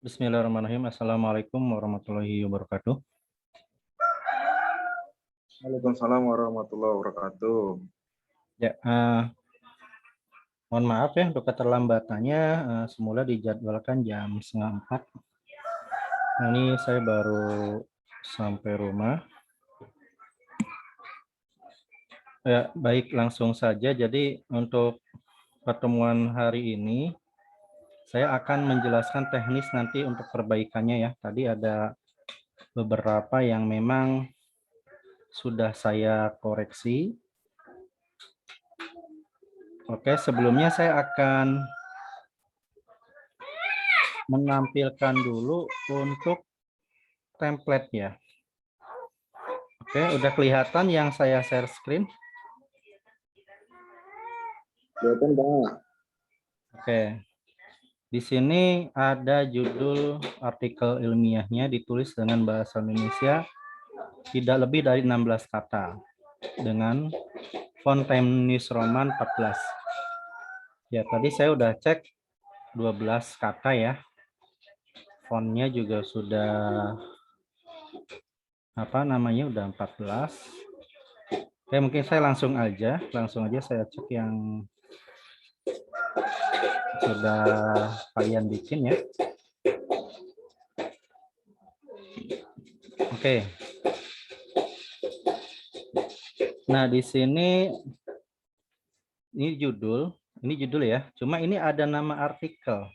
Bismillahirrahmanirrahim. Assalamualaikum warahmatullahi wabarakatuh. Waalaikumsalam warahmatullahi wabarakatuh. Ya, mohon maaf ya untuk keterlambatannya. Semula dijadwalkan jam 3:30. Nah, ini saya baru sampai rumah. Ya, baik, langsung saja. Jadi untuk pertemuan hari ini, saya akan menjelaskan teknis nanti untuk perbaikannya ya. Tadi ada beberapa yang memang sudah saya koreksi. Oke, sebelumnya saya akan menampilkan dulu untuk template ya. Oke, udah kelihatan yang saya share screen? Kelihatan, Pak. Oke. Di sini ada judul artikel ilmiahnya ditulis dengan bahasa Indonesia tidak lebih dari 16 kata dengan font Times New Roman 14. Ya, tadi saya udah cek 12 kata ya. Fontnya juga sudah udah 14. Oke, mungkin saya langsung aja saya cek yang sudah kalian bikin ya. Oke. Nah, di sini ini judul ya. Cuma ini ada nama artikel.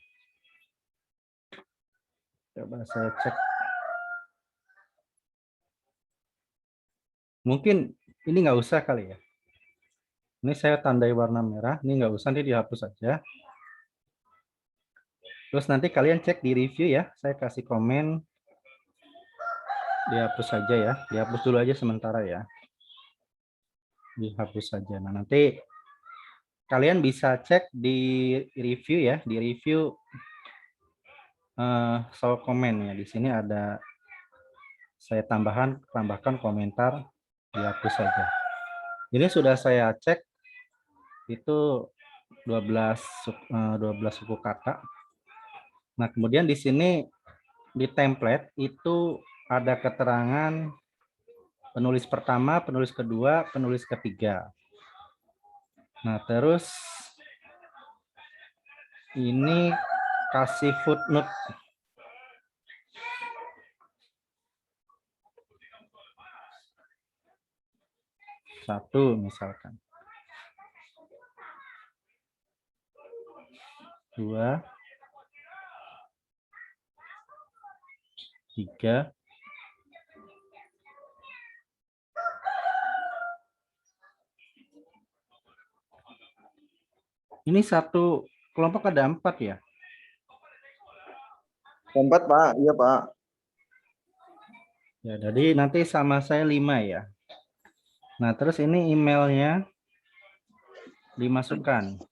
Coba saya cek. Mungkin ini nggak usah kali ya. Ini saya tandai warna merah. Ini nggak usah, nanti dihapus saja. Terus nanti kalian cek di review ya. Saya kasih komen. Dihapus saja ya. Dihapus dulu aja sementara ya. Dihapus saja. Nah, nanti kalian bisa cek di review ya. Di review soal komen ya. Di sini ada saya tambahkan komentar, dihapus saja. Ini sudah saya cek itu 12 suku kata. Nah, kemudian di sini di template itu ada keterangan penulis pertama, penulis kedua, penulis ketiga. Nah, terus ini kasih footnote. Satu misalkan. Dua. Tiga. Ini satu kelompok ada 4 ya? 4, Pak. Iya, Pak. Ya, jadi nanti sama saya 5 ya. Nah, terus ini emailnya dimasukkan.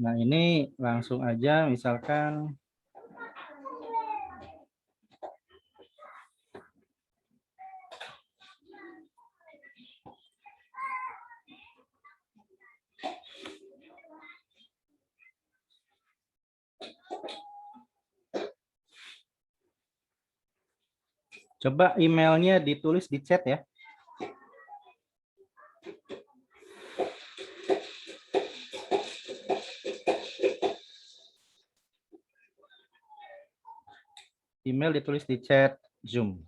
Nah, ini langsung aja misalkan coba emailnya ditulis di chat ya. Email ditulis di chat Zoom.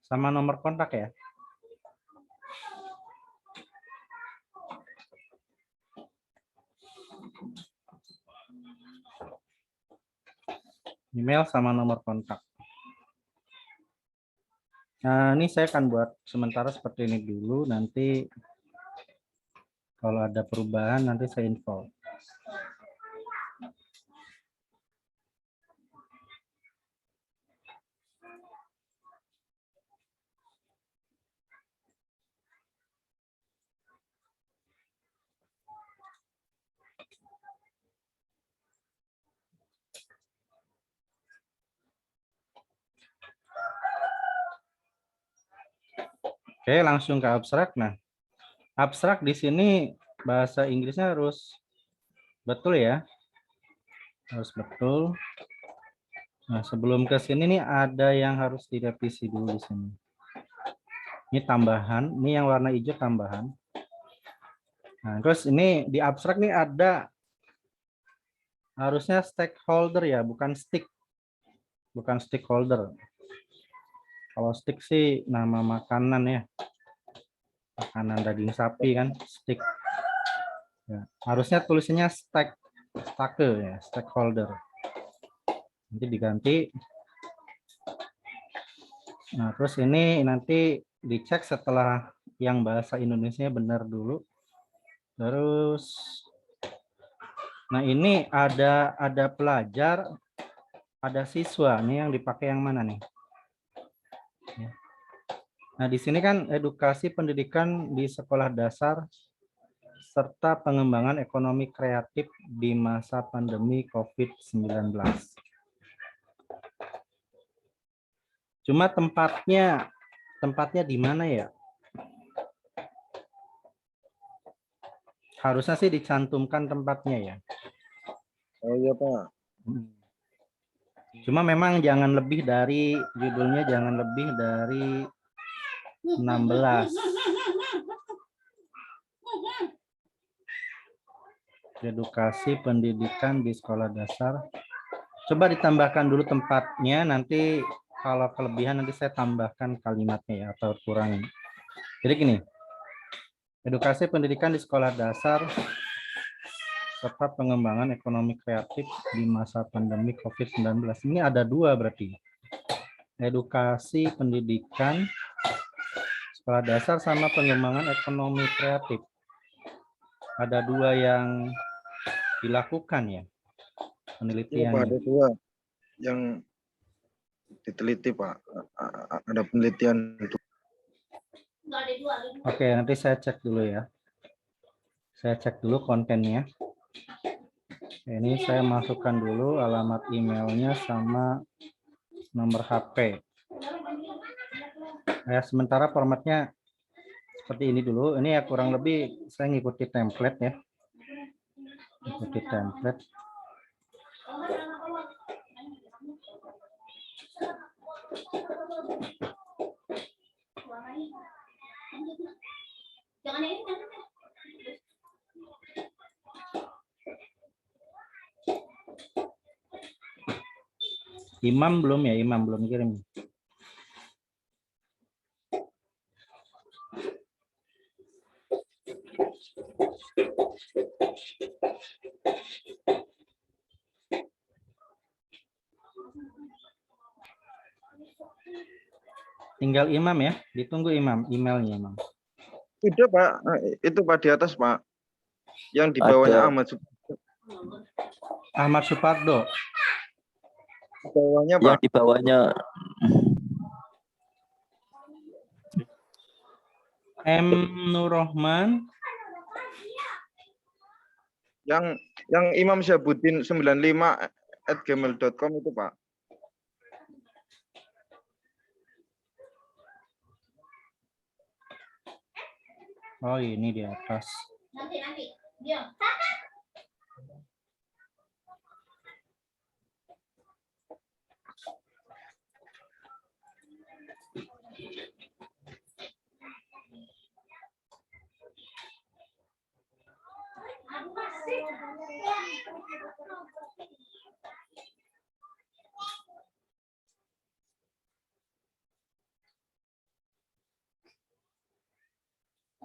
Sama nomor kontak ya. email sama nomor kontak. Nah, ini saya akan buat sementara seperti ini dulu, nanti kalau ada perubahan nanti saya info. Oke, langsung ke abstrak. Nah, abstrak di sini bahasa Inggrisnya harus betul ya. Harus betul. Nah, sebelum ke sini nih ada yang harus direvisi dulu di sini. Ini tambahan, ini yang warna hijau tambahan. Nah, terus ini di abstrak nih ada harusnya stakeholder ya, bukan stick. Bukan stakeholder. Kalau stick sih nama makanan ya. Makanan daging sapi kan, stick. Ya, harusnya tulisannya stake ya, stakeholder. Nanti diganti. Nah, terus ini nanti dicek setelah yang bahasa Indonesia benar dulu. Terus nah ini ada pelajar, ada siswa nih yang dipakai yang mana nih? Nah, di sini kan edukasi pendidikan di sekolah dasar serta pengembangan ekonomi kreatif di masa pandemi COVID-19. Cuma tempatnya di mana ya? Harusnya sih dicantumkan tempatnya ya. Oh iya Pak. Cuma memang jangan lebih dari judulnya, jangan lebih dari 16. Edukasi pendidikan di sekolah dasar. Coba ditambahkan dulu tempatnya, nanti kalau kelebihan nanti saya tambahkan kalimatnya ya, atau kurangi. Jadi gini, edukasi pendidikan di sekolah dasar serta pengembangan ekonomi kreatif di masa pandemi COVID-19. Ini ada dua berarti. Edukasi pendidikan sekolah dasar sama pengembangan ekonomi kreatif. Ada dua yang dilakukan ya Iya Pak, penelitiannya. ada dua yang diteliti Pak. Ada penelitian itu. Oke, nanti saya cek dulu ya. Saya cek dulu kontennya. Ini saya masukkan dulu alamat emailnya sama nomor HP. Ya, sementara formatnya seperti ini dulu. Ini ya kurang lebih saya ngikuti template ya. Ikuti template. Imam belum ya, Imam belum kirim. Tinggal Imam ya, ditunggu Imam, emailnya Imam. Udah Pak, itu Pak di atas Pak. Yang di bawahnya Ahmad Supardo. Ahmad Supardo. Di bawahnya Pak. Yang di bawahnya M Nurrohman. Yang Imam Syahbudin 95@gmail.com itu Pak. Oh, ini di atas. Nanti. Diam.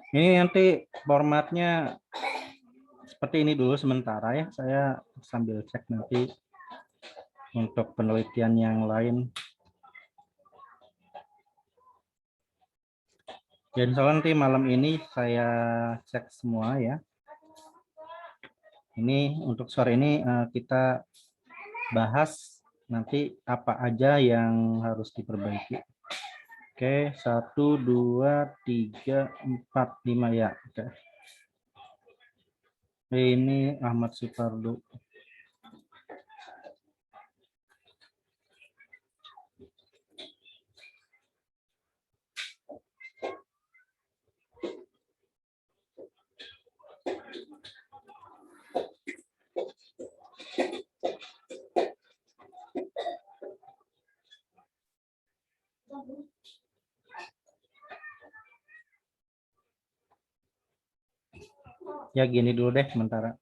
Ini nanti formatnya seperti ini dulu sementara ya. Saya sambil cek nanti untuk penelitian yang lain. Dan soal nanti malam ini saya cek semua ya. Ini untuk sore ini kita bahas nanti apa aja yang harus diperbaiki. Oke, 1, 2, 3, 4, 5 ya. Oke. Ini Ahmad Supardo. Ya gini dulu deh sementara.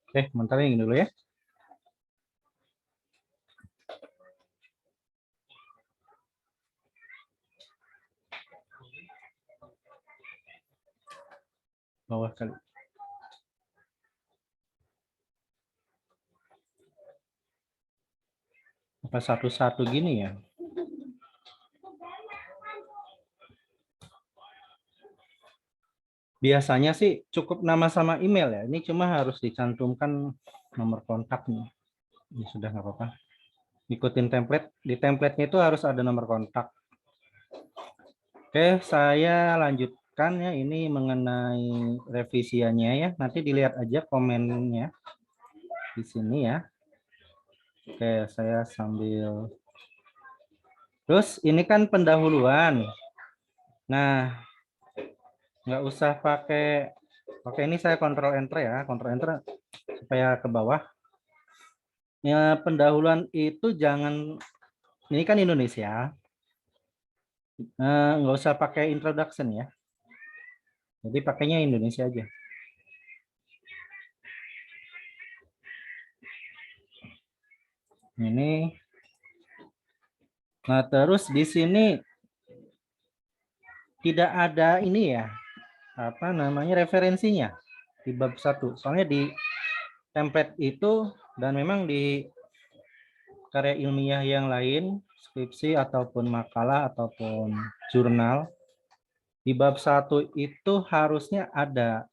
Sementara ini dulu ya. Bawah kali. Apa satu-satu gini ya? Biasanya sih cukup nama sama email ya. Ini cuma harus dicantumkan nomor kontaknya. Ini sudah nggak apa-apa. Ikutin template. Di template-nya itu harus ada nomor kontak. Oke, saya lanjutkan ya. Ini mengenai revisiannya ya. Nanti dilihat aja komennya di sini ya. Oke, saya sambil. Terus ini kan pendahuluan. Nah, nggak usah pakai. Oke, ini saya kontrol enter ya. Kontrol enter supaya ke bawah. Ya, pendahuluan itu jangan. Ini kan Indonesia. Nggak usah pakai introduction ya. Jadi pakainya Indonesia aja. Ini. Nah, terus di sini tidak ada ini ya. Apa namanya referensinya di bab 1. Soalnya di template itu dan memang di karya ilmiah yang lain, skripsi ataupun makalah ataupun jurnal, di bab 1 itu harusnya ada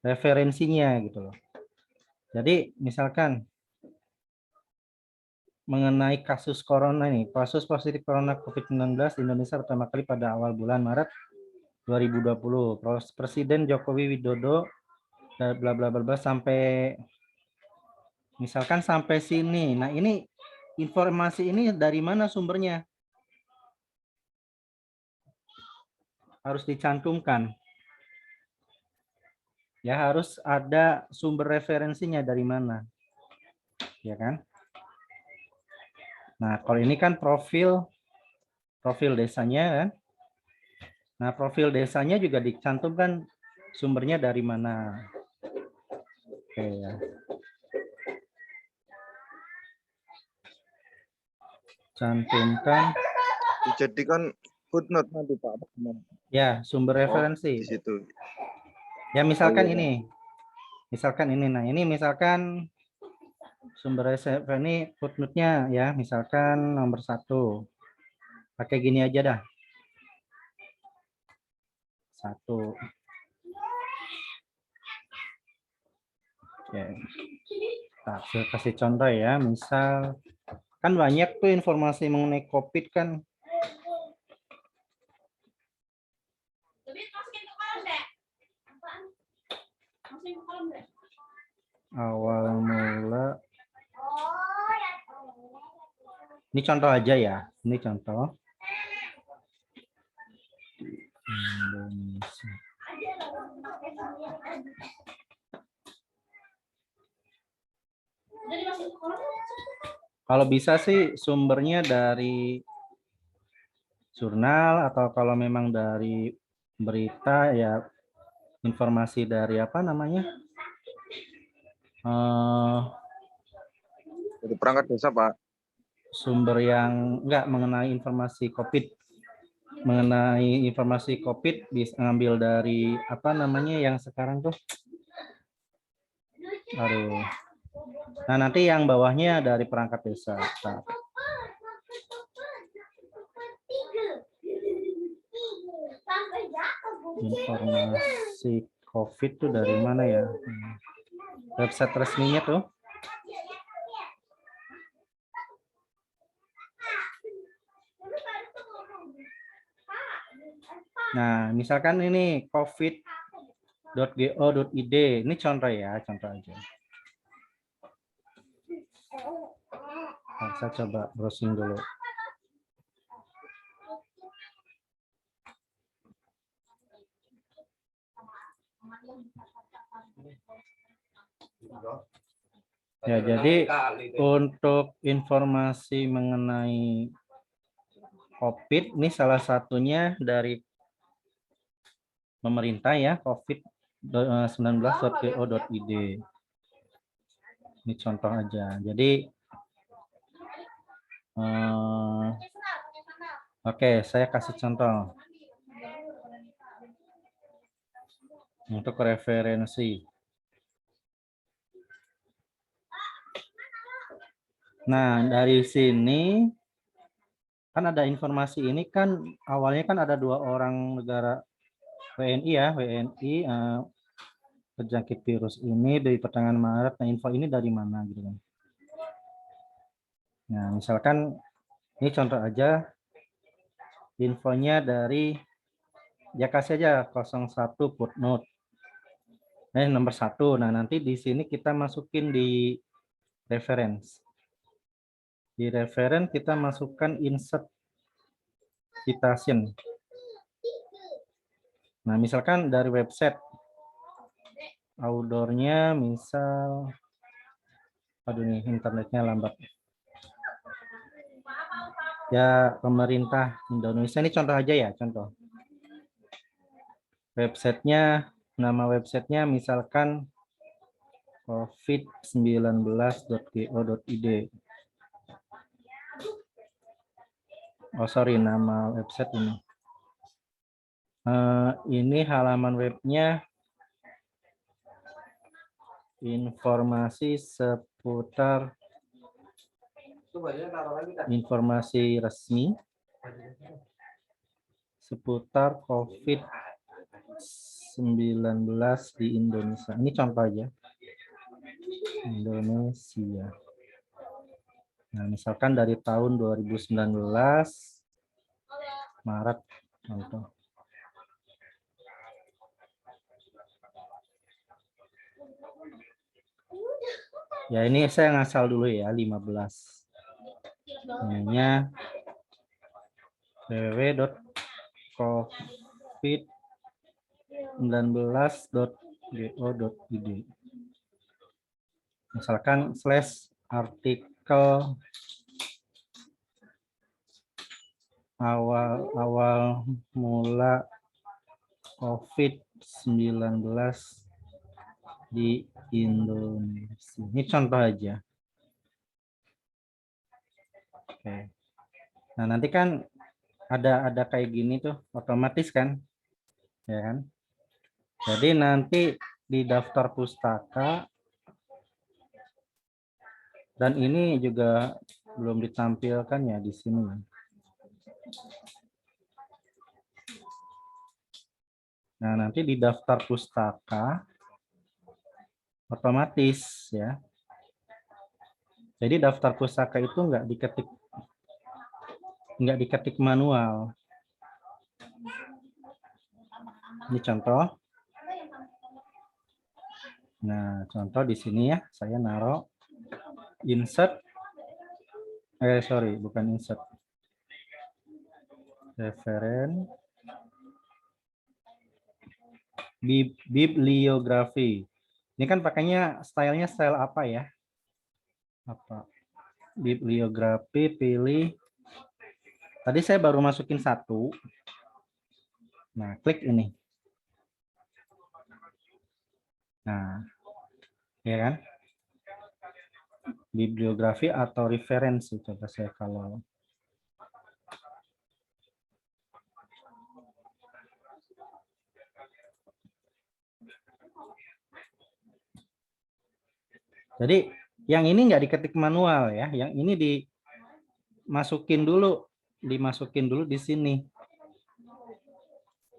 referensinya gitu loh. Jadi misalkan mengenai kasus corona ini, kasus positif corona COVID-19 di Indonesia pertama kali pada awal bulan Maret 2020. Presiden Jokowi Widodo bla bla bla sampai misalkan sampai sini. Nah, ini informasi ini dari mana sumbernya? Harus dicantumkan. Ya, harus ada sumber referensinya dari mana. Ya kan? Nah, kalau ini kan profil desanya kan. Nah, profil desanya juga dicantumkan sumbernya dari mana. Oke ya. Cantumkan. Dijadikan footnote nanti Pak. Ya, sumber referensi. Di situ. Ya, misalkan ini. Misalkan ini. Nah, ini misalkan sumber referensi ini footnote-nya ya, misalkan nomor 1. Pakai gini aja dah. 1. Oke. Nah, saya kasih contoh ya, misal kan banyak tuh informasi mengenai COVID kan. Awal mula. Ini contoh aja ya. Ini contoh. Jadi masih sekolah. Kalau bisa sih sumbernya dari jurnal atau kalau memang dari berita ya informasi dari apa namanya Dari perangkat desa, Pak. sumber yang enggak mengenai informasi COVID bisa ngambil dari apa namanya yang sekarang tuh. Aduh. Nah, nanti yang bawahnya dari perangkat desa. Nah, informasi COVID tuh dari mana ya? Website resminya tuh. Nah, misalkan ini covid.go.id. Ini contoh ya, contoh aja. Nah, saya coba browsing dulu. Ya, jadi untuk informasi mengenai COVID, ini salah satunya dari pemerintah ya, covid19.go.id. Ini contoh aja. Jadi, oke, saya kasih contoh. Untuk referensi. Nah, dari sini kan ada informasi ini kan awalnya kan ada 2 orang negara WNI ya, WNI terjangkit virus ini dari pertengahan Maret. Nah, info ini dari mana gitu kan. Nah, misalkan ini contoh aja infonya dari ya kasih aja 01 footnote. Nomor 1. Nah, nanti di sini kita masukin di reference. Di reference kita masukkan insert citation. Nah, misalkan dari website outdoor-nya misal aduh nih internetnya lambat. Ya, pemerintah Indonesia ini contoh aja ya, contoh. Websitenya, nama websitenya misalkan covid19.go.id. Oh sorry, nama website ini. Ini halaman webnya informasi seputar informasi resmi seputar COVID-19 di Indonesia. Ini contoh aja. Indonesia. Nah, misalkan dari tahun 2019 Maret contoh. Ya, ini saya ngasal dulu ya 15. Namanya www.covid19.go.id. Misalkan /artikel awal mula COVID-19 di Indonesia. Ini contoh aja. Oke. Nah, nanti kan ada kayak gini tuh, otomatis kan? Ya kan? Jadi nanti di daftar pustaka dan ini juga belum ditampilkan ya di sini. Nah, nanti di daftar pustaka otomatis ya. Jadi daftar pustaka itu nggak diketik manual. Ini contoh. Nah, contoh di sini ya, saya naruh insert. Sorry, bukan insert. Referen. Bibliografi. Ini kan pakainya stylenya style apa ya? Apa? Bibliografi, pilih. Tadi saya baru masukin satu. Nah, klik ini. Nah, ya kan? Bibliografi atau referensi. Coba saya kalau jadi yang ini nggak diketik manual ya, yang ini dimasukin dulu di sini,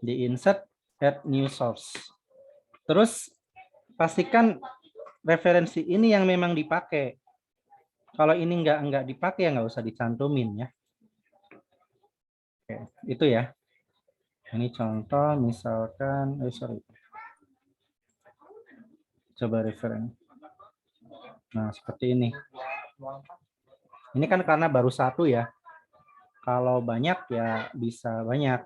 di insert add new source. Terus pastikan referensi ini yang memang dipakai. Kalau ini nggak dipakai ya nggak usah dicantumin ya. Oke, itu ya. Ini contoh misalkan, coba referen. Nah seperti ini. Ini kan karena baru satu ya. Kalau banyak ya bisa banyak.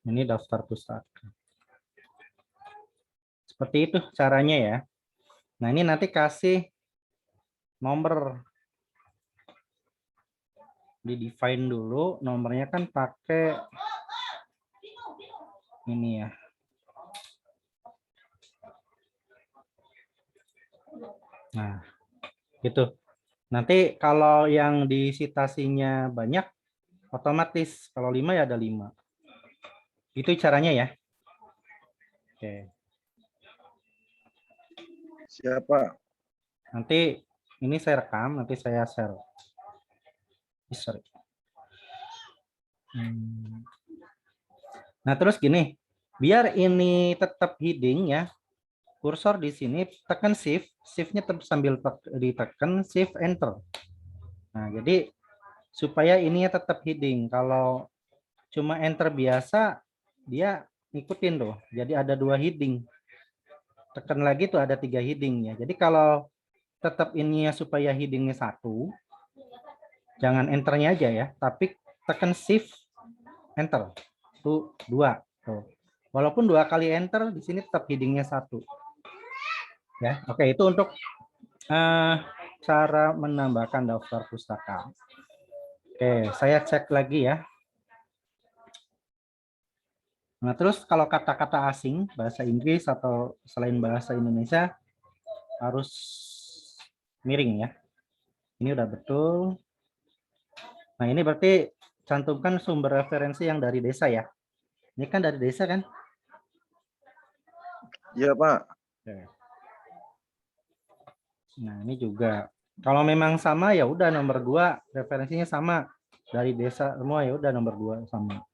Ini daftar pustaka. Seperti itu caranya ya. Nah ini nanti kasih nomor. Di define dulu, nomornya kan pakai ini ya. Nah, gitu. Nanti kalau yang di citasinya banyak, otomatis kalau 5 ya ada 5. Itu caranya ya. Oke. Siapa? Nanti ini saya rekam, nanti saya share. Sorry. Nah, terus gini, biar ini tetap heading ya, kursor di sini tekan shift, shift-nya sambil ditekan shift enter. Nah, jadi supaya ini tetap heading. Kalau cuma enter biasa, dia ngikutin tuh. Jadi ada 2 heading. Tekan lagi tuh ada 3 headingnya. Jadi kalau tetap ininya supaya headingnya 1, jangan enternya aja ya, tapi tekan shift enter. Tuh 2. Tuh. Walaupun 2 kali enter, di sini tetap headingnya 1. Ya, oke, itu untuk cara menambahkan daftar pustaka. Oke, saya cek lagi ya. Nah, terus kalau kata-kata asing, bahasa Inggris atau selain bahasa Indonesia, harus miring ya. Ini udah betul. Nah, ini berarti cantumkan sumber referensi yang dari desa ya. Ini kan dari desa kan? Iya, Pak. Nah, ini juga. Kalau memang sama ya udah nomor 2 referensinya sama. Dari desa semua ya udah nomor 2 sama.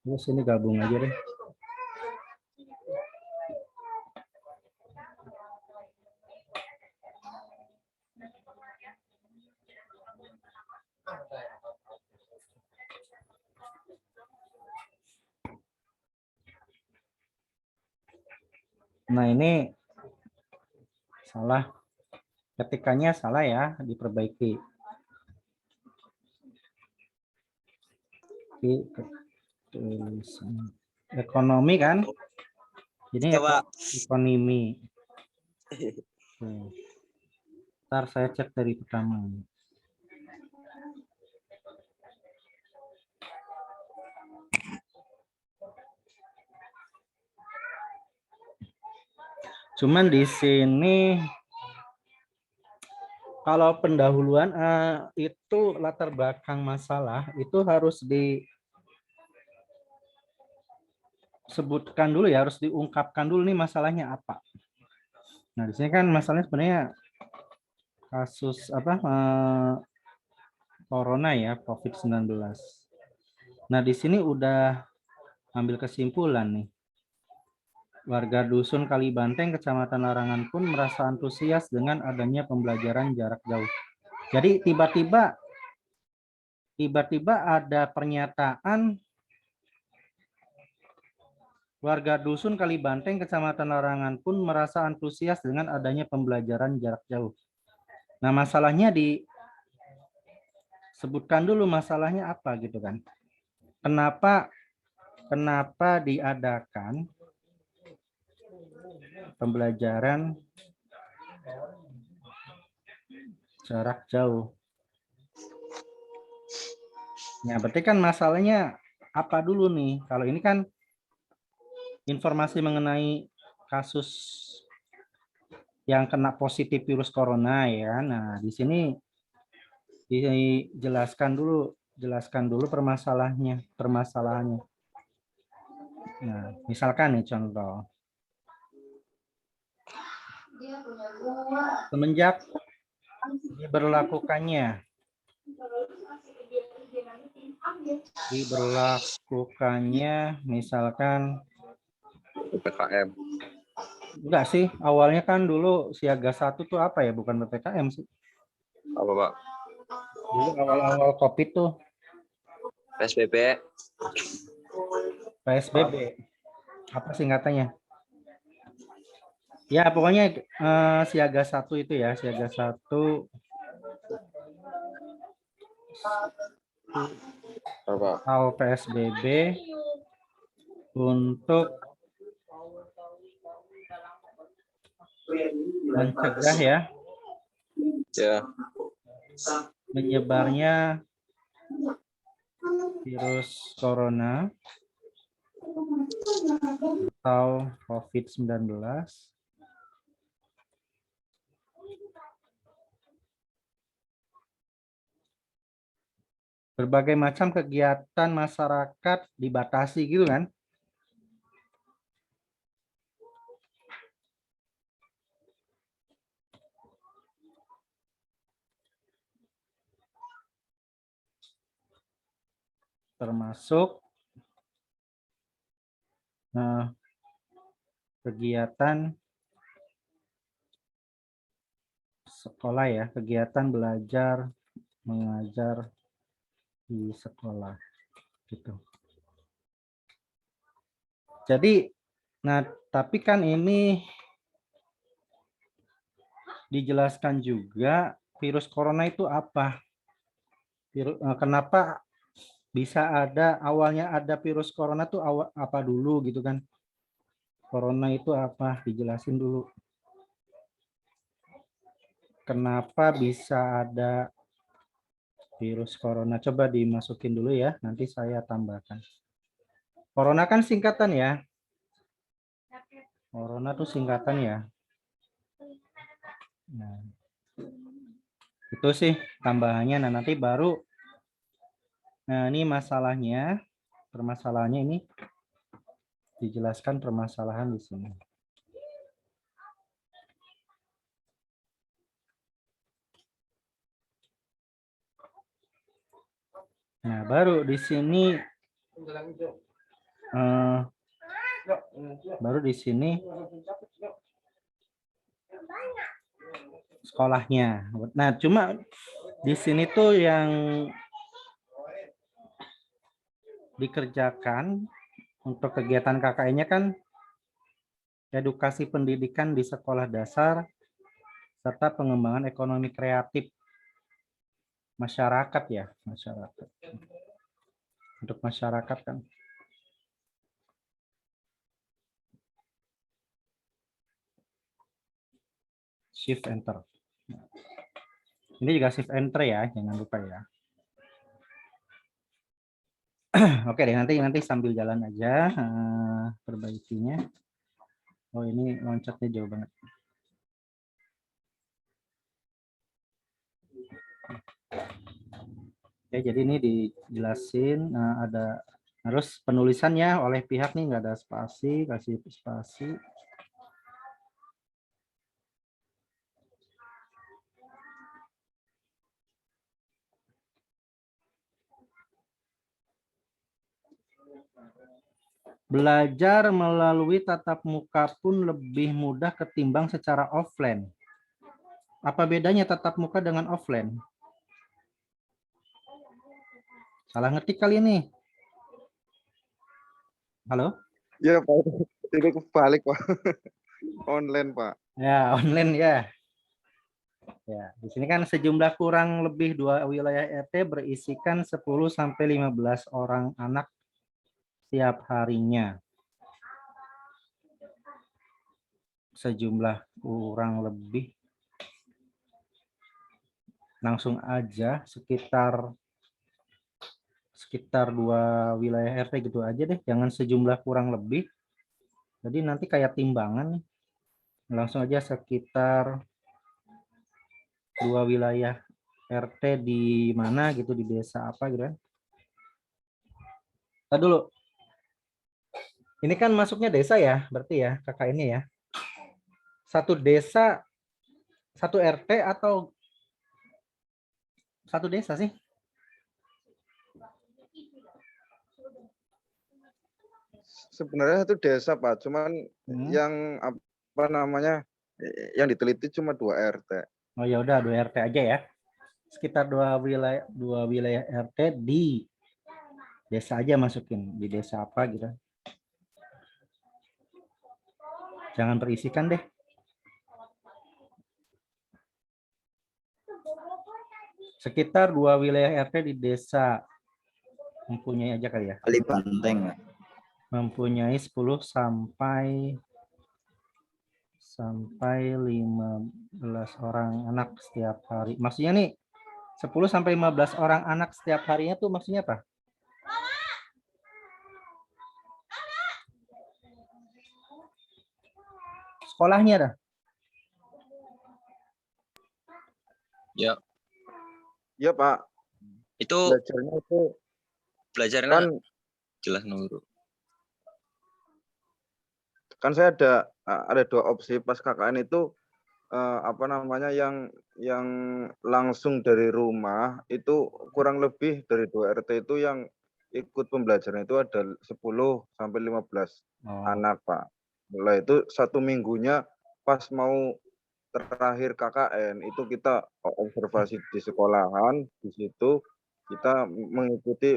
Terus ini gabung aja deh. Nah, ini salah. Ketikannya salah ya, diperbaiki. Ekonomi kan? Ini ekonomi. Ntar saya cek dari pertama. Cuman di sini kalau pendahuluan itu latar belakang masalah itu harus disebutkan dulu ya, harus diungkapkan dulu nih masalahnya apa. Nah, di sini kan masalahnya sebenarnya kasus apa corona ya, COVID-19. Nah, di sini udah ambil kesimpulan nih. Warga Dusun Kalibanteng, Kecamatan Larangan pun merasa antusias dengan adanya pembelajaran jarak jauh. Jadi tiba-tiba ada pernyataan warga Dusun Kalibanteng, Kecamatan Larangan pun merasa antusias dengan adanya pembelajaran jarak jauh. Nah, masalahnya di sebutkan dulu masalahnya apa gitu kan. Kenapa diadakan pembelajaran jarak jauh? Ya, berarti kan masalahnya apa dulu nih? Kalau ini kan informasi mengenai kasus yang kena positif virus corona ya. Nah, di sini jelaskan dulu permasalahannya. Nah, misalkan nih contoh. Semenjak diberlakukannya misalkan PPKM. enggak sih, awalnya kan dulu siaga 1 tuh apa ya, bukan PPKM sih. Apa Pak? Dulu awal-awal COVID tuh PSBB. PSBB. Apa singkatannya? Ya, pokoknya siaga 1 itu ya, siaga 1 Apa? atau PSBB untuk mencegah ya Ya. menyebarnya virus corona atau COVID-19 berbagai macam kegiatan masyarakat dibatasi gitu kan. Termasuk kegiatan sekolah ya, kegiatan belajar mengajar di sekolah gitu. Jadi, nah tapi kan ini dijelaskan juga virus corona itu apa? Kenapa bisa awalnya ada virus corona tuh apa dulu gitu kan? Corona itu apa? Dijelasin dulu. Kenapa bisa ada virus corona? Coba dimasukin dulu ya, nanti saya tambahkan. Corona kan singkatan ya. Corona tuh singkatan ya. Nah, itu sih tambahannya. Nah, nanti baru ini permasalahannya ini dijelaskan permasalahan di sini. Nah, baru di sini sekolahnya. Nah, cuma di sini tuh yang dikerjakan untuk kegiatan KKN-nya kan edukasi pendidikan di sekolah dasar serta pengembangan ekonomi kreatif masyarakat ya, masyarakat. Untuk masyarakat kan. Shift enter. Ini juga shift enter ya, jangan lupa ya. Oke deh, nanti sambil jalan aja perbaikinya. Oh, ini loncatnya jauh banget. Oke, jadi ini dijelasin ada harus penulisannya oleh pihak nih, nggak ada spasi, kasih spasi. Belajar melalui tatap muka pun lebih mudah ketimbang secara offline. Apa bedanya tatap muka dengan offline? Salah ngetik kali ini. Halo? Ya Pak, itu kebalik Pak. Online Pak. Ya, online ya. Ya, di sini kan sejumlah kurang lebih 2 wilayah RT berisikan 10 sampai 15 orang anak setiap harinya. Sejumlah kurang lebih, langsung aja sekitar 2 wilayah RT gitu aja deh, jangan sejumlah kurang lebih. Jadi nanti kayak timbangan nih. Langsung aja sekitar 2 wilayah RT di mana gitu, di desa apa gitu kan. Nah, dulu. Ini kan masuknya desa ya, berarti ya kakak ini ya. Satu desa, satu RT atau satu desa sih? Sebenarnya itu desa Pak, cuman yang apa namanya yang diteliti cuma 2 RT. Oh ya udah 2 RT aja ya. Sekitar 2 wilayah RT di desa aja masukin, di desa apa gitu. Jangan berisikan deh. Sekitar 2 wilayah RT di desa mempunyai aja kali ya. Kali Banteng. Mempunyai 10 sampai 15 orang anak setiap hari. Maksudnya nih 10 sampai 15 orang anak setiap harinya tuh maksudnya apa? Sekolahnya dah. Ya, Iya Pak, itu belajarnya kan jelas Nuru. kan saya ada 2 opsi pas KKN itu apa namanya yang langsung dari rumah itu kurang lebih dari 2 RT itu yang ikut pembelajaran itu ada 10 sampai 15 anak Pak. Mulai itu 1 minggunya pas mau terakhir KKN itu kita observasi di sekolahan, di situ kita mengikuti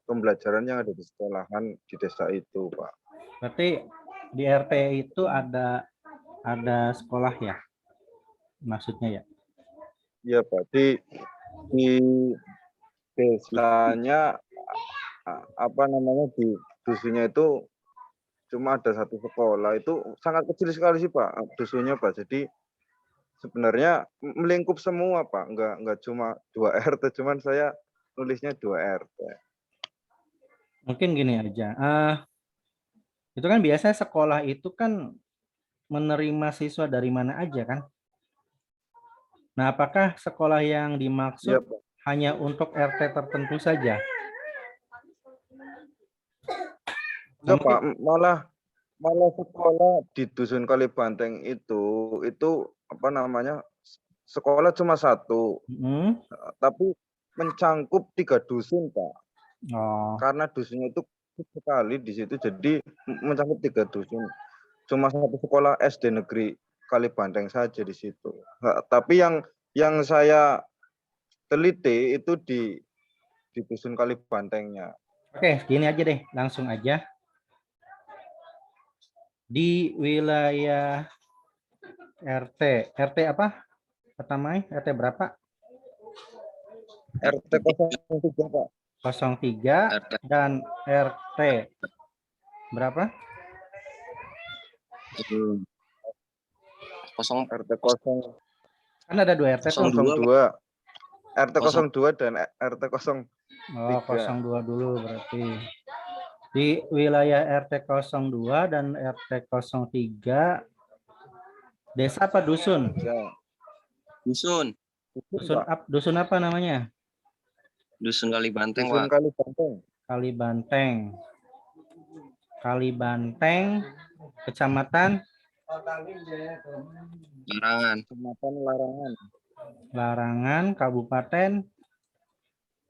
pembelajaran yang ada di sekolahan di desa itu Pak. Berarti di RT itu ada sekolah ya? Maksudnya ya? Iya Pak, di desanya apa namanya di dusunnya itu cuma ada 1 sekolah, itu sangat kecil sekali sih Pak dusunnya Pak. Jadi sebenarnya melingkup semua Pak, enggak cuma 2 RT, cuman saya nulisnya 2 RT. Mungkin gini aja. Itu kan biasanya sekolah itu kan menerima siswa dari mana aja kan? Nah, apakah sekolah yang dimaksud Iya Pak. hanya untuk RT tertentu saja? Enggak Pak, malah sekolah di Dusun Kalibanteng itu apa namanya sekolah cuma 1, tapi mencangkup 3 dusun Pak. Oh. Karena dusunnya itu kecil sekali di situ, jadi mencangkup 3 dusun. Cuma 1 sekolah SD negeri Kalibanteng saja di situ. Tapi yang saya teliti itu di dusun Kalibantengnya. Oke, gini aja deh, langsung aja. Di wilayah RT apa? Pertama, RT berapa? RT 03 Pak. 03 dan RT berapa? RT 0. Kan ada 2 RT tuh. 02. RT 02 dan RT 03. Oh, 02 dulu berarti. Di wilayah RT 02 dan RT 03 desa apa dusun? Dusun. Dusun apa namanya? Dusun Kalibanteng, Dusun Pak. Kalibanteng, Kecamatan Larangan. Larangan, Kabupaten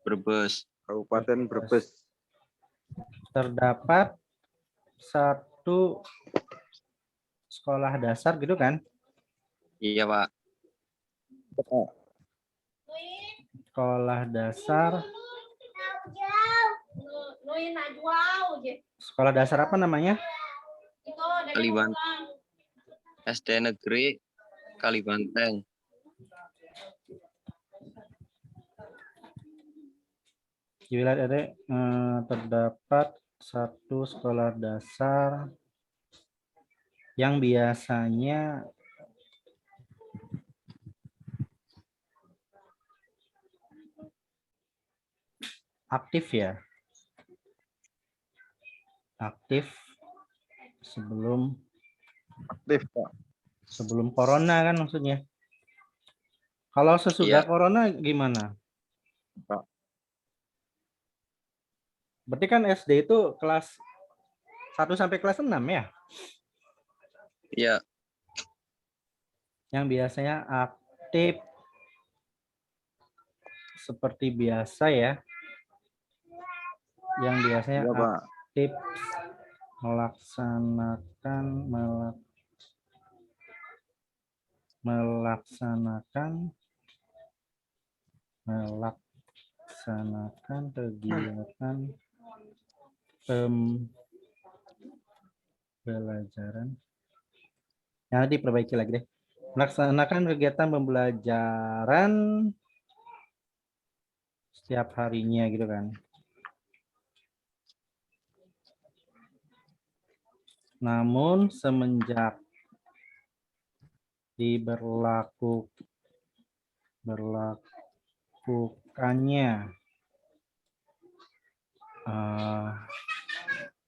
Brebes. Terdapat 1 sekolah dasar gitu kan? Iya, Pak. Sekolah dasar. Sekolah dasar apa namanya? Kalibanteng. SD negeri Kalibanteng. Di wilayah RT terdapat satu sekolah dasar yang biasanya aktif ya. Aktif sebelum Aktif, Pak. corona kan maksudnya. Kalau sesudah Iya. corona gimana? Pak. Berarti kan SD itu kelas 1 sampai kelas 6 ya? Iya. Yang biasanya aktif seperti biasa ya. Yang biasanya Iya, Pak. aktif melaksanakan kegiatan pembelajaran. Ya, nanti perbaiki lagi deh. Melaksanakan kegiatan pembelajaran setiap harinya gitu kan. Namun semenjak berlakukannya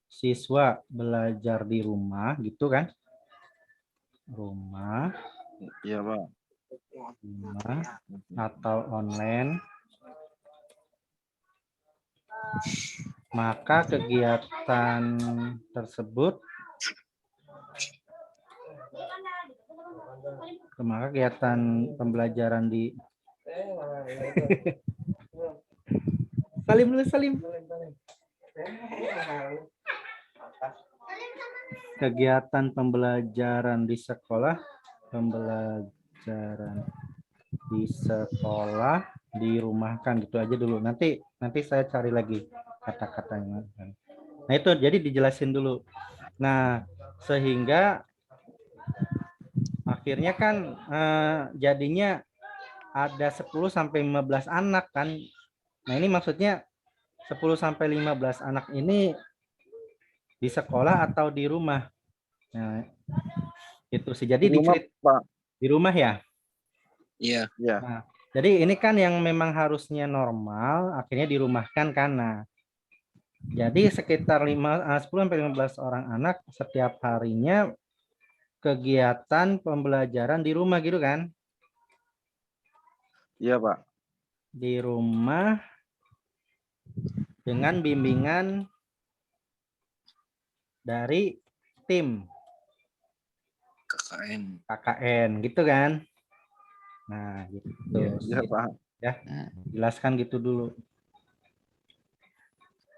siswa belajar di rumah gitu kan, rumah Iya, Pak. atau online, maka kegiatan tersebut kegiatan pembelajaran di Salim. Kegiatan pembelajaran di sekolah, dirumahkan gitu aja dulu. Nanti saya cari lagi kata-katanya. Nah, itu jadi dijelasin dulu. Nah, sehingga akhirnya kan jadinya ada 10 sampai 15 anak kan. Nah, ini maksudnya 10 sampai 15 anak ini di sekolah atau di rumah. Nah, itu sih. Jadi Di rumah, Pak. di rumah ya. Iya. Iya. Nah, jadi ini kan yang memang harusnya normal, akhirnya dirumahkan karena. Jadi sekitar 10 sampai 15 orang anak setiap harinya kegiatan pembelajaran di rumah gitu kan? Iya, Pak. Di rumah dengan bimbingan dari tim KKN gitu kan? Nah, gitu. Iya, Pak. Ya, jelaskan gitu dulu.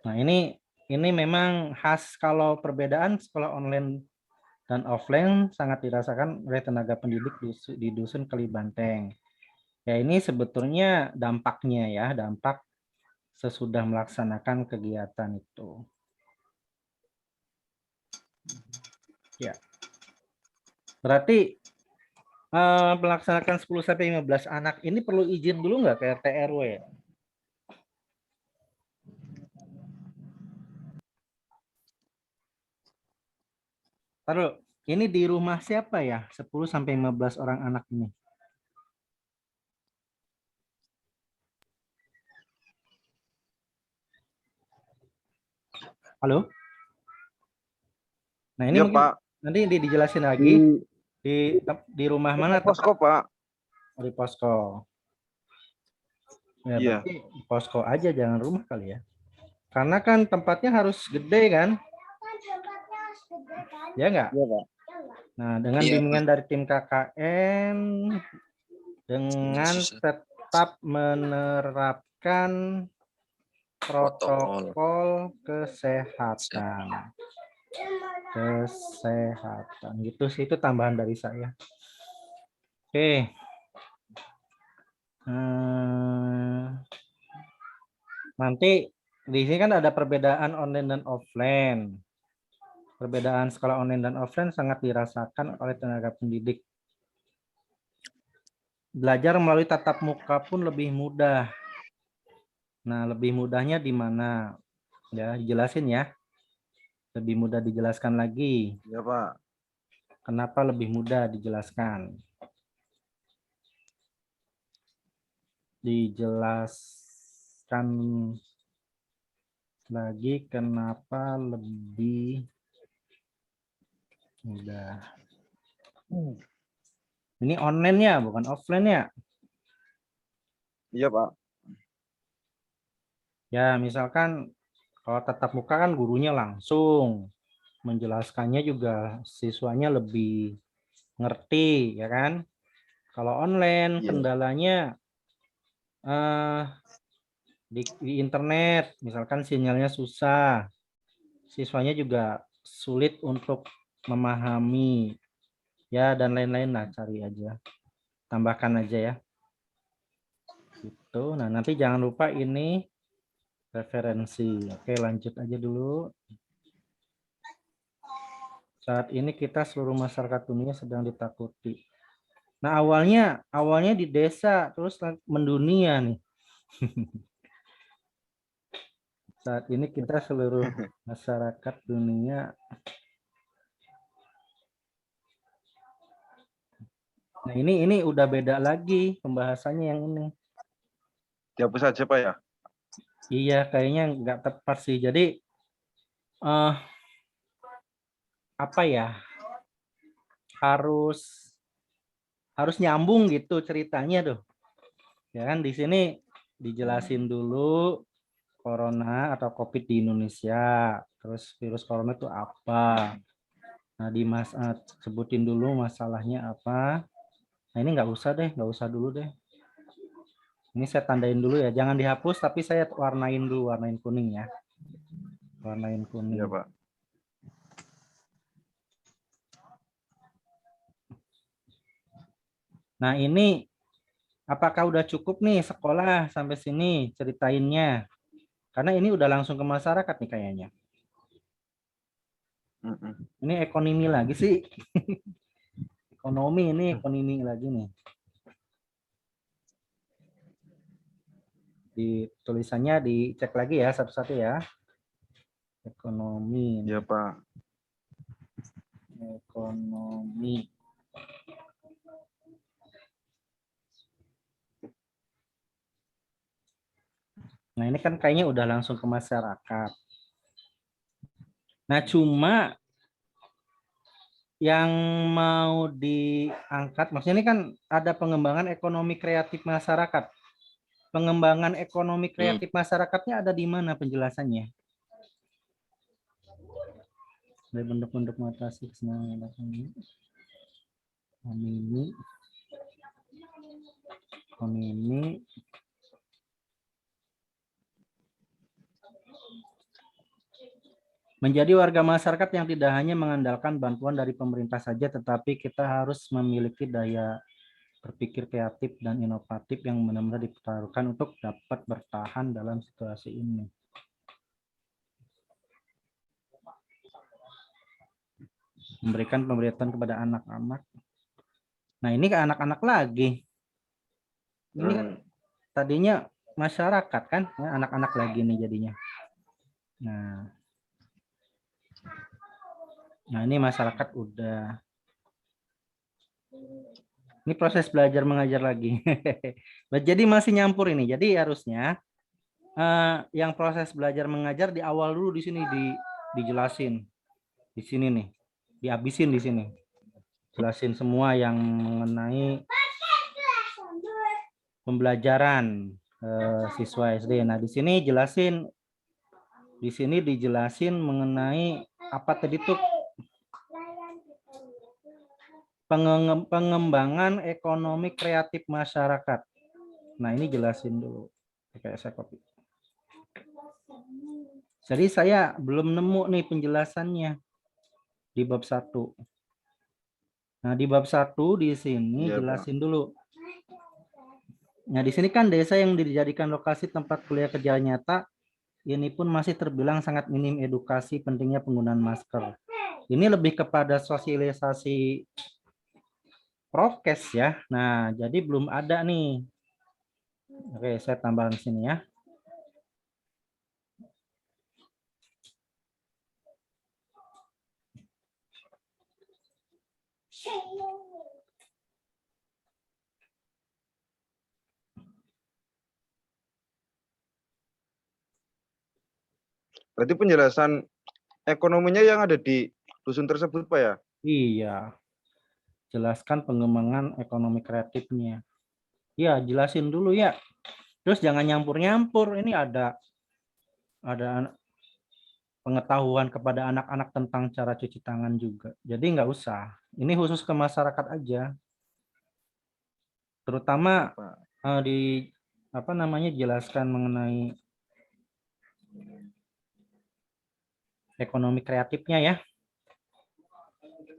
Nah, ini memang khas, kalau perbedaan sekolah online dan offline sangat dirasakan oleh tenaga pendidik di Dusun Kalibanteng. Ya, ini sebetulnya dampaknya ya, dampak sesudah melaksanakan kegiatan itu. Ya. Berarti melaksanakan 10 sampai 15 anak ini perlu izin dulu nggak ke RT RW? Taruh, ini di rumah siapa ya? 10 sampai 15 orang anak ini. Halo? Nah, ini Iya, mungkin Pak. nanti dijelasin lagi di rumah mana? Posko, Pak. Di posko. Ya, Iya. berarti di posko aja, jangan rumah kali ya. Karena kan tempatnya harus gede kan? Ya enggak? Iya, Pak. Nah, dengan Iya, bimbingan dari tim KKN, dengan tetap menerapkan protokol kesehatan. Gitu sih, itu tambahan dari saya. Oke. Nanti di sini kan ada perbedaan online dan offline. Perbedaan sekolah online dan offline sangat dirasakan oleh tenaga pendidik. Belajar melalui tatap muka pun lebih mudah. Nah, lebih mudahnya di mana? Ya, dijelasin ya. Lebih mudah dijelaskan lagi. Ya, Pak. Kenapa lebih mudah dijelaskan? Dijelaskan lagi kenapa lebih mudah. Ini online ya, bukan offline ya? Iya, Pak. Ya, misalkan kalau tatap muka kan gurunya langsung, menjelaskannya juga siswanya lebih ngerti, ya kan? Kalau online Iya. kendalanya di internet, misalkan sinyalnya susah, siswanya juga sulit untuk memahami, ya dan lain-lain lah, cari aja, tambahkan aja ya. Gitu. Nah, nanti jangan lupa ini referensi. Oke, lanjut aja dulu. Saat ini kita seluruh masyarakat dunia sedang ditakuti. Nah, awalnya di desa, terus mendunia nih. Saat ini kita seluruh masyarakat dunia. Nah, ini udah beda lagi pembahasannya yang ini. Dihapus saja, Pak ya. Iya, kayaknya nggak tepat sih. Jadi apa ya? Harus nyambung gitu ceritanya tuh. Ya kan di sini dijelasin dulu corona atau COVID di Indonesia. Terus virus corona itu apa? Nah, sebutin dulu masalahnya apa. Nah, ini nggak usah dulu deh. Ini saya tandain dulu ya, jangan dihapus, tapi saya warnain dulu, warnain kuning ya. Warnain kuning. Iya, Pak. Nah, ini apakah udah cukup nih sekolah sampai sini ceritainnya? Karena ini udah langsung ke masyarakat nih kayaknya. Ini ekonomi lagi sih. Ekonomi lagi nih. Di tulisannya dicek lagi ya satu-satu ya. Ekonomi. Iya, Pak. Ekonomi. Nah, ini kan kayaknya udah langsung ke masyarakat. Nah, cuma yang mau diangkat, maksudnya ini kan ada pengembangan ekonomi kreatif masyarakat. Pengembangan ekonomi kreatif masyarakatnya ada di mana penjelasannya? Dari bentuk-bentuk matasi ini menjadi warga masyarakat yang tidak hanya mengandalkan bantuan dari pemerintah saja, tetapi kita harus memiliki daya berpikir kreatif dan inovatif yang benar-benar dipertaruhkan untuk dapat bertahan dalam situasi ini. Memberikan pemberitaan kepada anak-anak. Nah, ini ke anak-anak lagi. Ini kan tadinya masyarakat kan, ya, anak-anak lagi nih jadinya. Nah, ini masyarakat udah. Ini proses belajar mengajar lagi. Jadi masih nyampur ini. Jadi harusnya yang proses belajar mengajar di awal dulu di sini dijelasin. Di sini nih. Dihabisin di sini. Jelasin semua yang mengenai pembelajaran siswa SD. Nah, di sini dijelasin mengenai apa tadi tuh pengembangan ekonomi kreatif masyarakat. Nah, ini jelasin dulu. Kayak saya copy. Jadi saya belum nemu nih penjelasannya di bab 1. Nah, di bab 1 di sini jelasin dulu. Nah, di sini kan desa yang dijadikan lokasi tempat kuliah kerja nyata, ini pun masih terbilang sangat minim edukasi pentingnya penggunaan masker. Ini lebih kepada sosialisasi prokes ya. Nah, jadi belum ada nih. Oke, saya tambahkan sini ya. Berarti penjelasan ekonominya yang ada di dusun tersebut, Pak ya? Iya, jelaskan pengembangan ekonomi kreatifnya. Iya, jelasin dulu ya. Terus jangan nyampur-nyampur. Ini ada pengetahuan kepada anak-anak tentang cara cuci tangan juga. Jadi nggak usah. Ini khusus ke masyarakat aja. Terutama Pak. di apa namanya jelaskan mengenai ekonomi kreatifnya ya.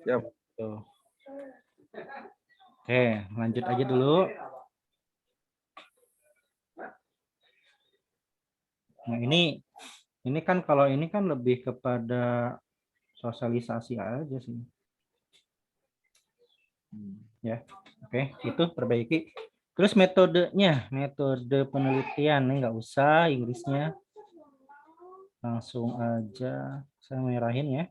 Ya. Tuh. Oke, lanjut aja dulu. Nah, ini kan kalau ini kan lebih kepada sosialisasi aja sih. Ya. Oke, itu perbaiki. Terus metodenya, metode penelitian ini nggak usah Inggrisnya. Langsung aja saya merahin ya.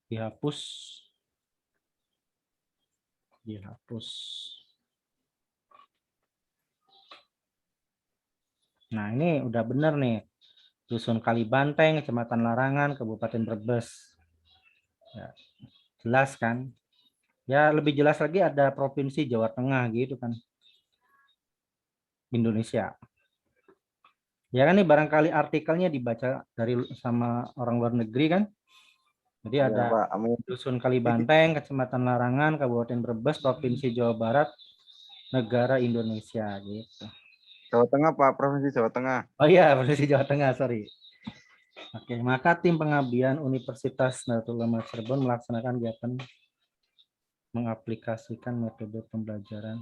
Dihapus. Nah, ini udah bener nih. Dusun Kalibanteng, Kecamatan Larangan, Kabupaten Brebes. Ya, jelas kan? Ya, lebih jelas lagi ada Provinsi Jawa Tengah gitu kan. Indonesia. Ya kan nih barangkali artikelnya dibaca dari sama orang luar negeri kan. Jadi Ya, ada Pak. Amin. Dusun Kalibanteng, Kecamatan Larangan, Kabupaten Brebes, Provinsi Jawa Barat, negara Indonesia gitu. Jawa Tengah, Pak. Provinsi Jawa Tengah. Oh iya, Provinsi Jawa Tengah, sorry. Oke, maka tim pengabdian Universitas Nahdlatul Ulama Cirebon melaksanakan kegiatan mengaplikasikan metode pembelajaran.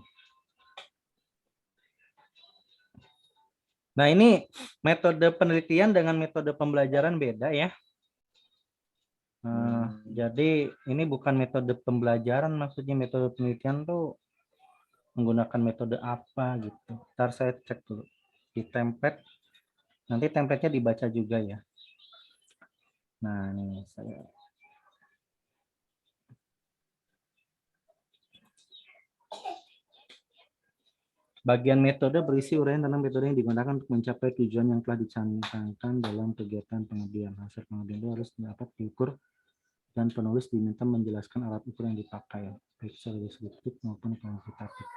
Nah, ini metode penelitian dengan metode pembelajaran beda ya. Jadi ini bukan metode pembelajaran, maksudnya metode penelitian tuh menggunakan metode apa gitu. Ntar saya cek dulu di template. Nanti template-nya dibaca juga ya. Nah, ini saya bagian metode berisi uraian tentang metode yang digunakan untuk mencapai tujuan yang telah dicanangkan dalam kegiatan pengabdian. Hasil pengabdian itu harus dapat diukur dan penulis diminta menjelaskan alat ukur yang dipakai, baik secara deskriptif maupun kuantitatif.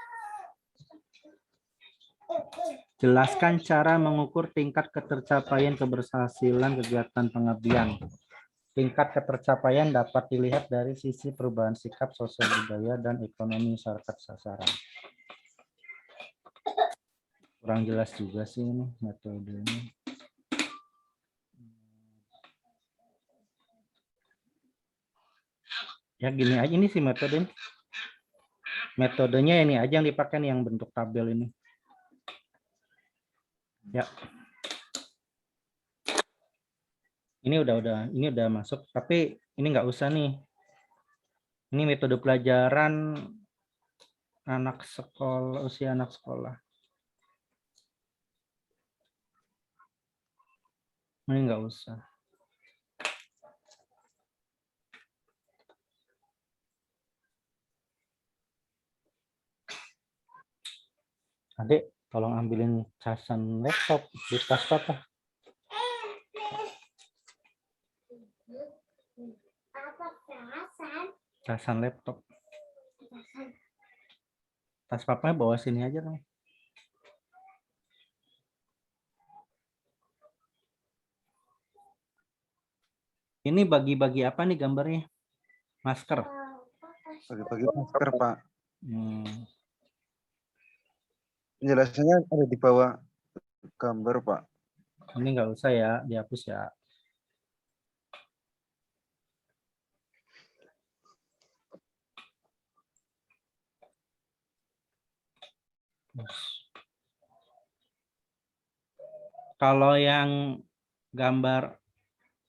Jelaskan cara mengukur tingkat ketercapaian keberhasilan kegiatan pengabdian. Tingkat ketercapaian dapat dilihat dari sisi perubahan sikap sosial budaya dan ekonomi masyarakat sasaran. Kurang jelas juga sih ini metodenya. Ya gini aja ini sih metode. Metodenya ini aja yang dipakai nih, yang bentuk tabel ini. Ya. Ini udah masuk, tapi ini nggak usah nih. Ini metode pelajaran anak sekolah, usia anak sekolah. Ini nggak usah. Adik, tolong ambilin casan laptop di tas papa. Casan laptop. Tas papanya bawa sini aja dong. Ini bagi-bagi apa nih gambarnya? Masker. Bagi-bagi masker, Pak. Penjelasannya ada di bawah gambar, Pak. Ini nggak usah ya, dihapus ya. Kalau yang gambar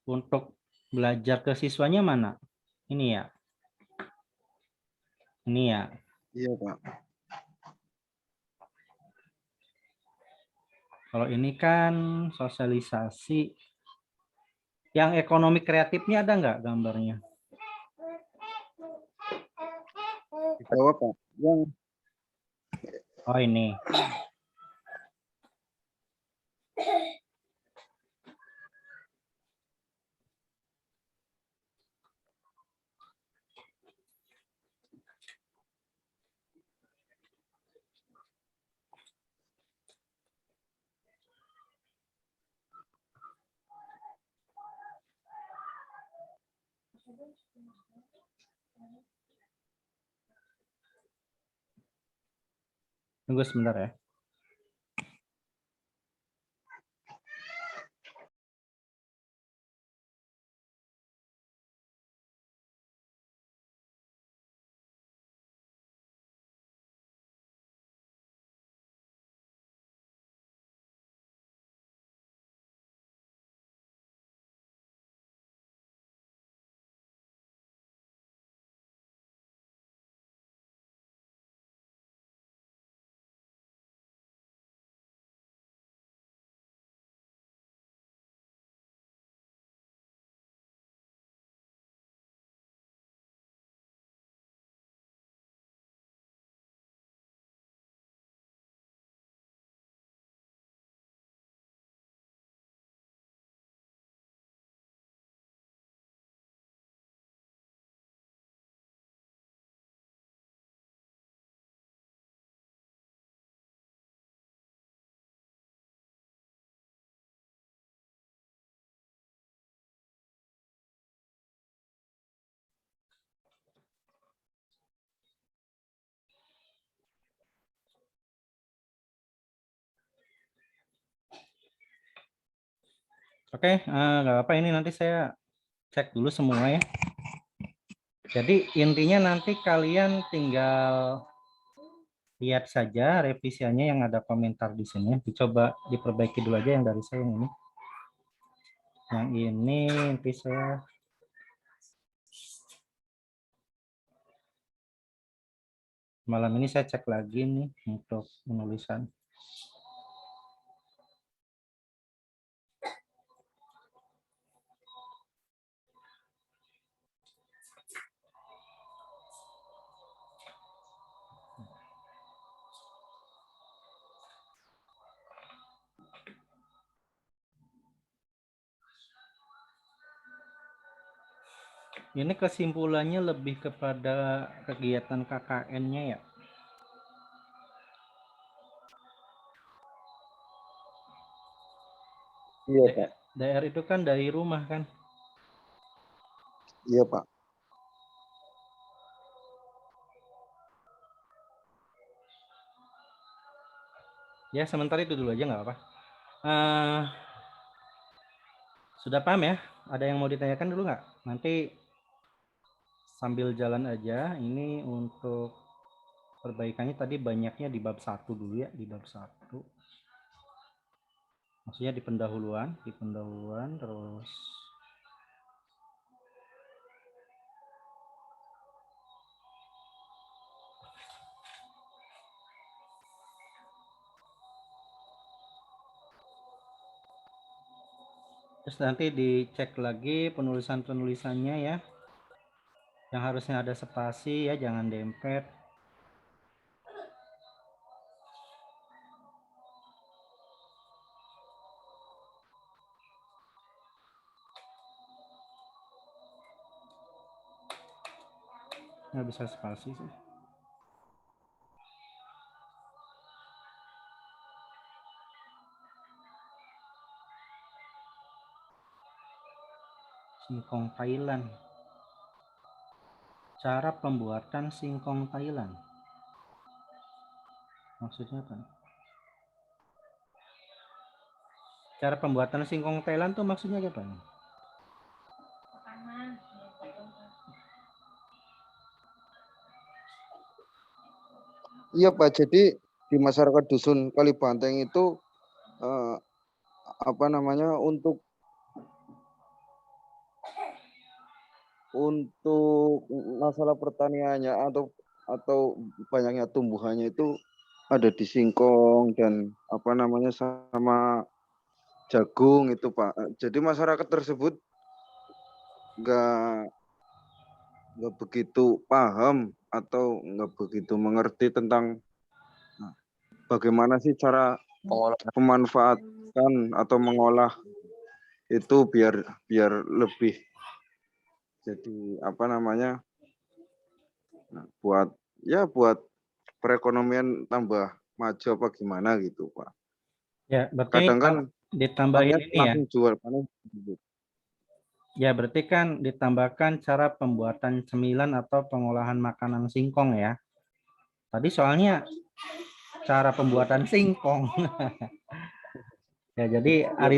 untuk belajar ke siswanya mana? Ini ya. Ini ya. Iya, Pak. Kalau ini kan sosialisasi Yang ekonomi kreatifnya ada nggak gambarnya? Jawab Pak. Yang Oh ini. Tunggu sebentar ya. Oke, nggak apa-apa, ini nanti saya cek dulu semua ya. Jadi intinya nanti kalian tinggal lihat saja revisiannya yang ada komentar di sini. Dicoba diperbaiki dulu aja yang dari saya yang ini. Yang ini nanti saya malam ini saya cek lagi nih untuk penulisan. Ini kesimpulannya lebih kepada kegiatan KKN-nya ya. iya Pak. DR itu kan dari rumah kan. Iya Pak. Ya sementara itu dulu aja nggak apa-apa. Sudah paham ya? Ada yang mau ditanyakan dulu nggak? Nanti sambil jalan aja. Ini untuk perbaikannya tadi banyaknya di bab 1 dulu ya, di bab 1. Maksudnya di pendahuluan terus nanti dicek lagi penulisannya ya. Yang harusnya ada spasi ya, jangan dempet. Nggak bisa spasi sih. Singkong Thailand. Cara pembuatan singkong Thailand. Maksudnya apa? Cara pembuatan singkong Thailand tuh maksudnya apa? Iya Pak. Jadi di masyarakat dusun Kalibanteng itu apa namanya untuk masalah pertaniannya atau banyaknya tumbuhannya itu ada di singkong dan apa namanya sama jagung itu Pak. Jadi masyarakat tersebut nggak nggak begitu paham atau nggak begitu mengerti tentang bagaimana sih cara Pengolahan. memanfaatkan atau mengolah itu biar lebih jadi apa namanya buat perekonomian tambah maju apa gimana gitu Pak. Ya, berarti Kadang kan ditambahin panen ini ya. langsung jual panen. Ya, berarti kan ditambahkan cara pembuatan cemilan atau pengolahan makanan singkong ya. Tadi soalnya cara pembuatan singkong. Ya, jadi Ya Pak,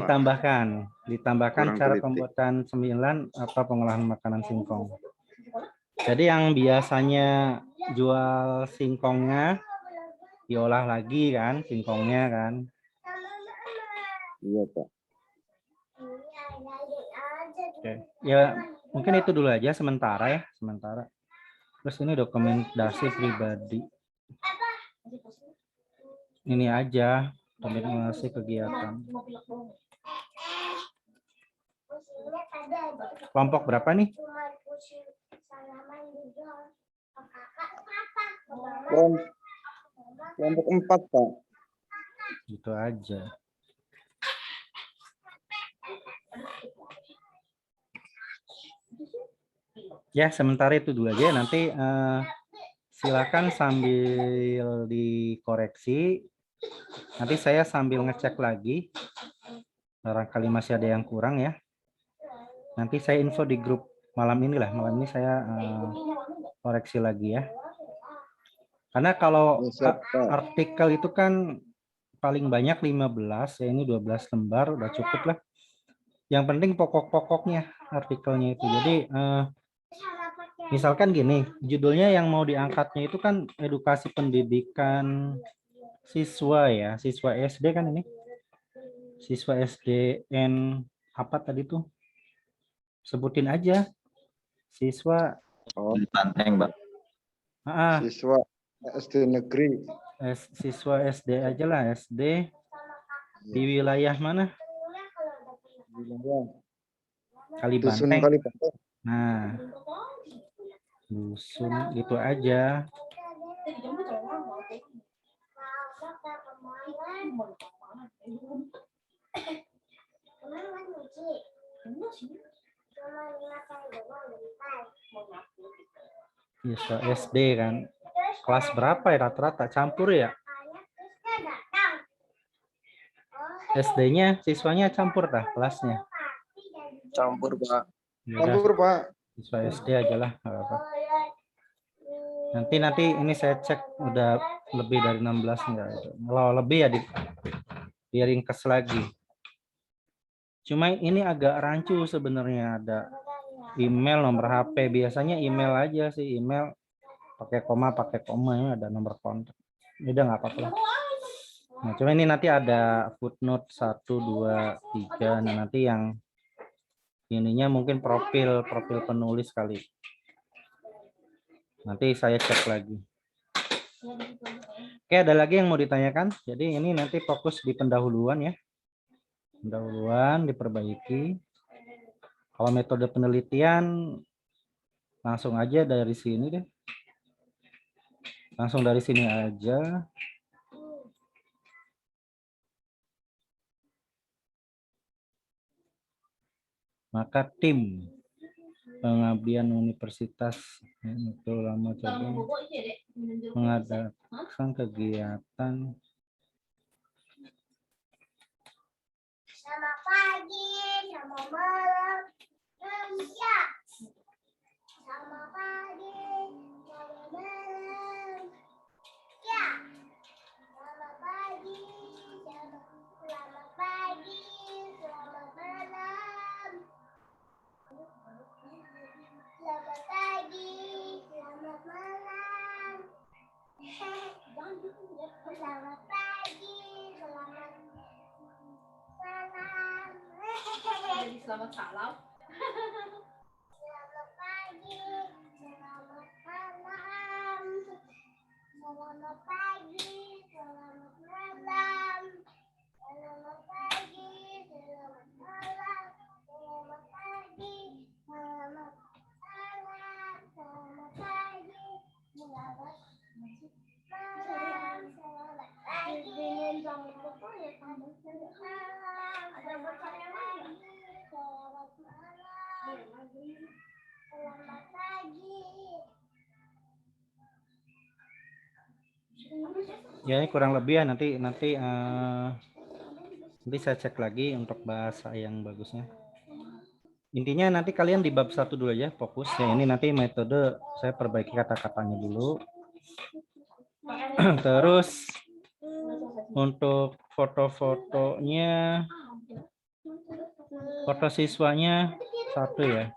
ditambahkan kurang cara teliti. pembuatan cemilan atau pengolahan makanan singkong. Jadi yang biasanya jual singkongnya diolah lagi kan, singkongnya kan. Iya Pak. Oke. Ya, mungkin itu dulu aja sementara ya, sementara. Terus ini dokumentasi pribadi. Ini aja dokumentasi kegiatan. Kelompok berapa nih? Kelompok 4 Pak. Gitu aja. Ya, sementara itu dulu aja. Nanti silakan sambil dikoreksi. Nanti saya sambil ngecek lagi. Barangkali masih ada yang kurang ya. Nanti saya info di grup malam ini lah. Malam ini saya koreksi lagi ya. Karena kalau artikel itu kan paling banyak 15, ya ini 12 lembar, udah cukup lah. Yang penting pokok-pokoknya artikelnya itu. Jadi misalkan gini, judulnya yang mau diangkatnya itu kan edukasi pendidikan siswa ya, siswa SD kan ini. Siswa SDN apa tadi tuh? Sebutin aja. Siswa Banteng, Pak. Siswa SD negeri. Siswa SD aja lah, SD di wilayah mana? Dusun Kalibanteng. Kalibanteng. Nah, dusun gitu aja. Siswa SD kan. Kelas berapa ya rata-rata? Campur ya? SD-nya siswanya campur dah kelasnya. Campur, Pak. Campur Pak. Siswa SD aja lah. Nanti ini saya cek udah lebih dari 16 enggak. Kalau lebih ya diringkas lagi. Cuma ini agak rancu sebenarnya, ada email, nomor HP. Biasanya email aja sih, email pakai koma ya, ada nomor kontak. Ini udah nggak apa-apa. Nah, cuma ini nanti ada footnote 1, 2, 3. Nah, nanti yang ininya mungkin profil penulis kali. Nanti saya cek lagi. Oke, ada lagi yang mau ditanyakan? Jadi ini nanti fokus di pendahuluan ya. Pendahuluan diperbaiki. Kalau metode penelitian langsung aja dari sini deh. Langsung dari sini aja. Maka tim pengabdian universitas itu lama coba mengadakan kegiatan. Selamat pagi, selamat malam, ya. Selamat pagi, selamat malam, ya. Selamat pagi, selamat pagi, selamat malam. Selamat pagi, selamat malam. Selamat pagi, selamat malam. Jadi selamat salam. Selamat pagi, selamat malam. Selamat pagi, selamat malam. Selamat pagi, selamat malam. Selamat pagi, selamat Selamat pagi. Ya, ini kurang lebih ya nanti saya cek lagi untuk bahasa yang bagusnya. Intinya nanti kalian di bab 1 dulu aja fokus ya. Ini nanti metode saya perbaiki kata-katanya dulu. Terus untuk foto-fotonya, foto siswanya 1 ya.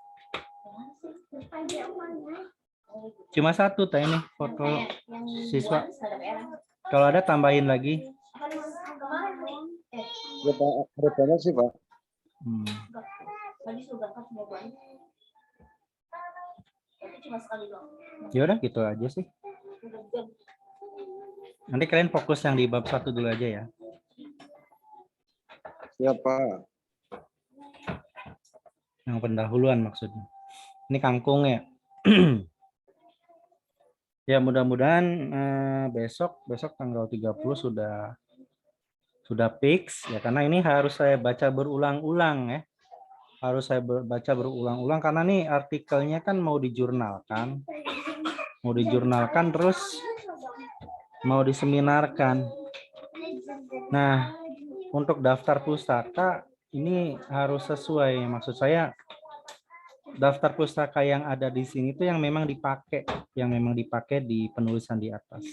Cuma 1 teh ini foto siswa. Kalau ada tambahin lagi. Ya Pak, ada banyak sih Pak. Ya udah gitu aja sih. Nanti kalian fokus yang di bab 1 dulu aja ya. Siapa? Yang pendahuluan maksudnya. Ini kangkung ya. Ya mudah-mudahan besok tanggal 30 sudah fix ya, karena ini harus saya baca berulang-ulang ya. Harus saya baca berulang-ulang karena nih artikelnya kan mau dijurnalkan. Terus mau diseminarkan. Nah, untuk daftar pustaka ini harus sesuai. Maksud saya daftar pustaka yang ada di sini itu yang memang dipakai di penulisan di atas.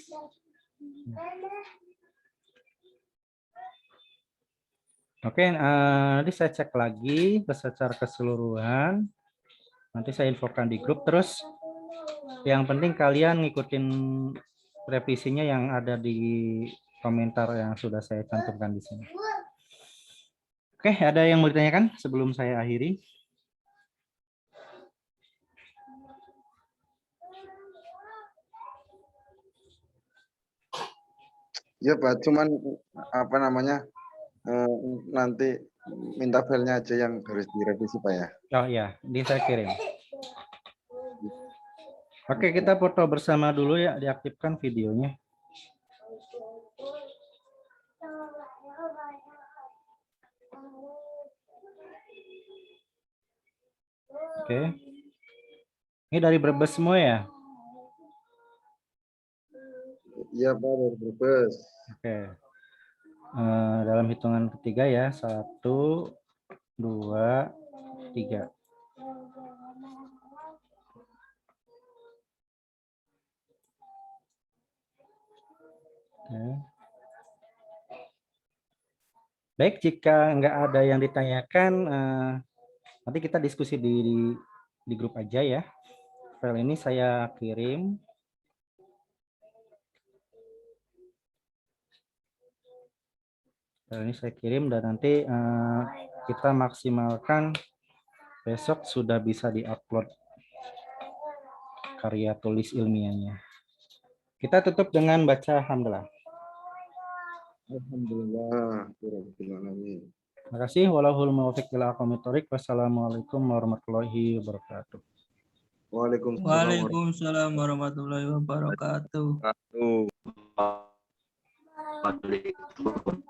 Oke, nanti saya cek lagi secara keseluruhan. Nanti saya infokan di grup. Terus yang penting kalian ngikutin revisinya yang ada di komentar yang sudah saya cantumkan di sini. Oke, ada yang mau ditanyakan sebelum saya akhiri? Ya Pak, cuman apa namanya nanti minta filenya aja yang harus direvisi Pak ya. Oh iya, ini saya kirim. Oke, kita foto bersama dulu ya, diaktifkan videonya. Oke. Ini dari Brebes semua ya? Iya Pak, dari Brebes. Oke. Dalam hitungan ketiga ya, 1, 2, 3. Oke. Baik, jika nggak ada yang ditanyakan, nanti kita diskusi di grup aja ya. File ini saya kirim. Dan nanti kita maksimalkan besok sudah bisa diupload karya tulis ilmiahnya. Kita tutup dengan baca alhamdulillah. Alhamdulillah. Terima kasih. Wallahul muwaffiq ila aqwamit thoriq. Wassalamualaikum warahmatullahi wabarakatuh. Waalaikumsalam warahmatullahi wabarakatuh. Waalaikumsalam.